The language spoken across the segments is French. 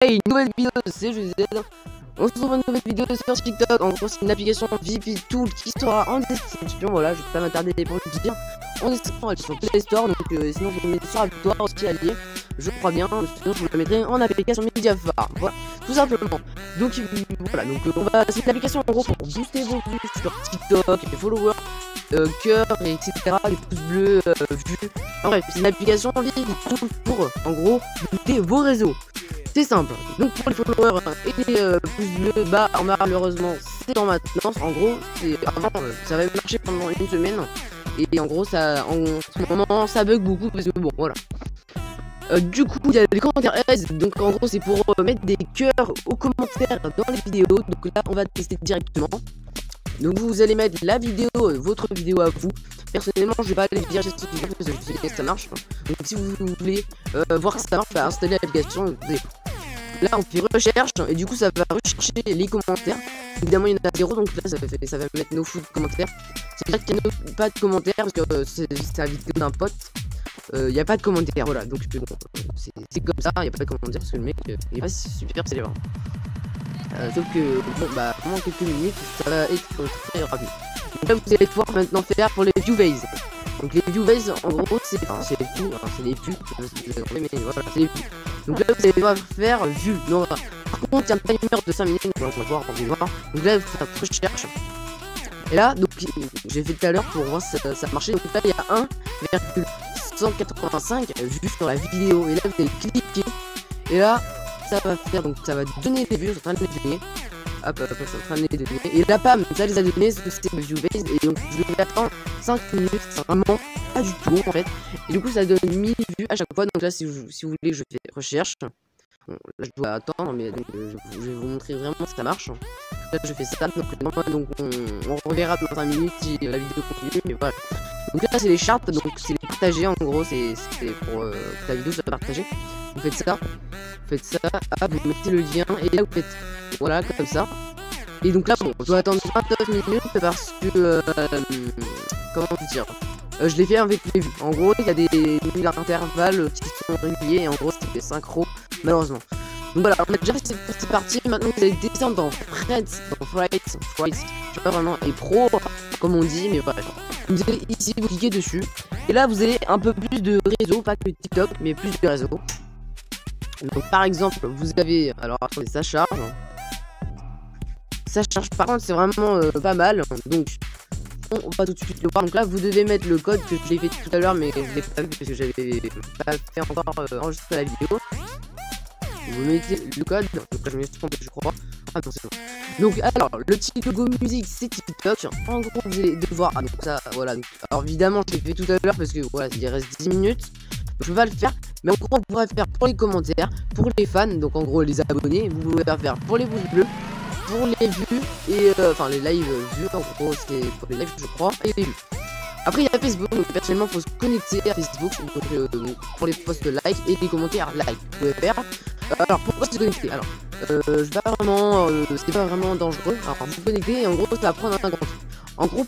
Hey, nouvelle vidéo, c'est GZ. On se retrouve une nouvelle vidéo sur TikTok. En gros, c'est une application VIP Tool qui sera en description. Voilà, je vais pas m'attarder pour le dire. En description, elle est sur Play Store. Donc, sinon, je vous mets sur la victoire aussi à lier. Je crois bien. Sinon, je vous la mettrai en application Mediafire. Voilà, tout simplement. Donc, voilà. Donc, c'est une application en gros pour booster vos vues sur TikTok, les followers, cœur, etc. Les pouces bleus, vues. En bref, c'est une application VIP Tool pour, en gros, booster vos réseaux. C'est simple, donc pour les followers et les pouces bleus, bah malheureusement c'est en maintenance. En gros, avant ça avait marché pendant une semaine et en gros ça en ce moment ça bug beaucoup parce que bon voilà. Du coup il y a les commentaires aise, donc en gros c'est pour mettre des cœurs aux commentaires dans les vidéos. Donc là on va tester directement. Donc vous allez mettre la vidéo, votre vidéo à vous. Personnellement je vais pas aller dire cette vidéo parce que je sais que ça marche. Donc si vous voulez voir que ça marche, bah, installer l'application. Là on fait recherche et du coup ça va rechercher les commentaires. Évidemment il y en a 0, donc là ça va mettre no food commentaires. C'est vrai qu'il n'y a pas de commentaires parce que c'est la vidéo d'un pote. Il n'y a pas de commentaires, voilà, donc bon, c'est comme ça, il n'y a pas de commentaires parce que le mec il est pas super célèbre. Sauf que bon bah pendant quelques minutes ça va être très rapide. Donc là vous allez pouvoir maintenant faire pour les viewbase. Donc les viewbase en gros c'est tout, c'est les vues, mais voilà c'est les vues. Donc là vous allez devoir faire vue. Non, par contre il y a un timer de 5 minutes, donc on va voir, on va voir. Donc là vous faites recherche. Et là donc j'ai fait tout à l'heure pour voir si ça marchait. Donc là il y a 1,185 vues sur la vidéo. Et là vous allez cliquer. Et là ça va faire, donc ça va donner des vues, c'est en train de les donner. Hop, c'est en train de les donner. Et là, pam, ça les a donné, c'est le viewbase. Et donc, je vais attendre 5 minutes, c'est vraiment pas du tout en fait. Et du coup, ça donne 1000 vues à chaque fois. Donc là, si vous voulez, je fais recherche. Bon, là, je dois attendre, mais donc, je vais vous montrer vraiment si ça marche. Là, je fais ça. Donc, on reverra dans 5 minutes si la vidéo continue. Mais voilà. Donc là, c'est les charts, donc c'est les partager. En gros, c'est pour que la vidéo soit partagée. Vous faites ça. Vous mettez le lien et là vous faites voilà comme ça. Et donc là bon, je dois attendre 29 minutes parce que comment vous dire, je l'ai fait avec les vues. En gros il y a des intervalles qui sont réguliers et en gros c'était synchro malheureusement. Donc voilà, on a déjà fait cette partie. Maintenant vous allez descendre dans Frights, je sais pas vraiment, et Pro comme on dit, mais voilà. Vous allez ici, vous cliquez dessus et là vous avez un peu plus de réseau, pas que TikTok mais plus de réseau. Donc par exemple vous avez, alors attendez, ça charge par contre c'est vraiment pas mal. Donc on va tout de suite le voir. Donc là vous devez mettre le code que je l'ai fait tout à l'heure mais je l'ai pas vu parce que j'avais pas fait encore enregistrer la vidéo. Vous mettez le code, donc là je me suis trompé je crois. Ah non c'est bon. Donc alors le petit logo musique c'est TikTok. En gros vous allez devoir, donc ça voilà, donc, alors évidemment je l'ai fait tout à l'heure parce que voilà il reste 10 minutes. Je peux pas le faire, mais en gros on pourrait faire pour les commentaires, pour les fans, donc en gros les abonnés, vous pouvez faire pour les pouces bleus, pour les vues et enfin les lives vues, en gros c'est pour les lives je crois, et les vues. Après il y a Facebook, donc personnellement il faut se connecter à Facebook, donc pour les posts like et les commentaires like, vous pouvez faire. Alors pourquoi se connecter? Alors c'est pas vraiment dangereux, alors vous vous connectez et en gros ça va prendre un compte. En gros,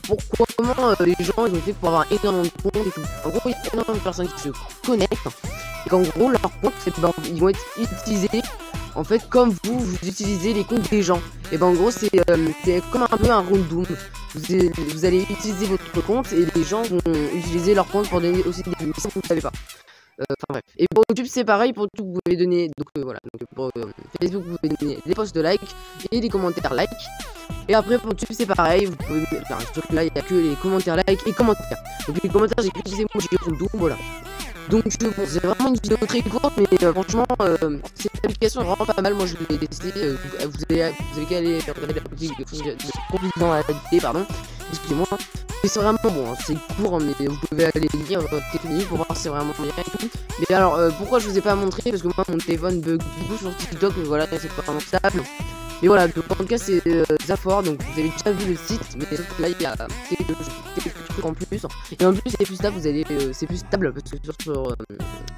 comment les gens ils ont fait pour avoir énormément de comptes et tout. En gros, il y a énormément de personnes qui se connectent et qu'en ggros, leurs comptes, ils vont être utilisés en fait comme vous utilisez les comptes des gens. Et ben en gros, c'est comme un peu un random. Vous allez utiliser votre compte et les gens vont utiliser leur compte pour donner aussi des vues. Ça, vous ne savez pas. Enfin bref. Et pour YouTube c'est pareil, pour YouTube vous pouvez donner, donc voilà, donc pour Facebook vous pouvez donner des posts de like et des commentaires like. Et après pour YouTube c'est pareil, vous pouvez enfin, là il n'y a que les commentaires like et commentaires. Donc les commentaires j'ai que des emojis random, voilà. Donc bon, c'est vraiment une vidéo très courte mais franchement cette application est vraiment pas mal, moi je l'ai testé. Vous avez qu'à aller regarder la politique de confidentialité, pardon, excusez-moi. Mais c'est vraiment bon, c'est court mais vous pouvez aller lire quelques minutes pour voir si c'est vraiment bien et tout. Mais alors pourquoi je vous ai pas montré, parce que moi mon téléphone bug beaucoup sur TikTok, mais voilà c'est pas vraiment stable. Mais voilà, donc en tout cas c'est Zafor, donc vous avez déjà vu le site, mais sauf que là il y a quelques trucs en plus. Et en plus c'est plus stable, c'est plus stable parce que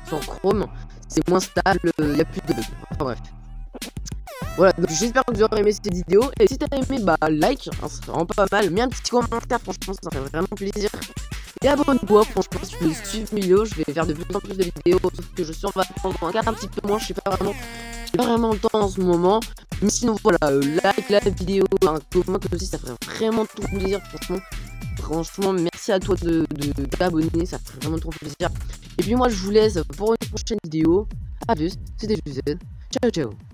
sur Chrome c'est moins stable, il y a plus de bugs. Enfin bref. Voilà, donc j'espère que vous aurez aimé cette vidéo. Et si t'as aimé, bah like, hein, ça serait vraiment pas mal. Mets un petit commentaire, franchement ça ferait vraiment plaisir. Et abonne-toi, franchement, si tu veux suivre mes vidéos, je vais faire de plus en plus de vidéos, sauf que je suis en vacances, donc regarde un petit peu moins, je sais pas vraiment le temps en ce moment. Mais sinon, voilà, like la vidéo, un commente aussi, ça ferait vraiment trop plaisir, franchement, merci à toi de t'abonner, ça ferait vraiment trop plaisir. Et puis moi, je vous laisse pour une prochaine vidéo. A plus, c'était Joseph. Ciao, ciao.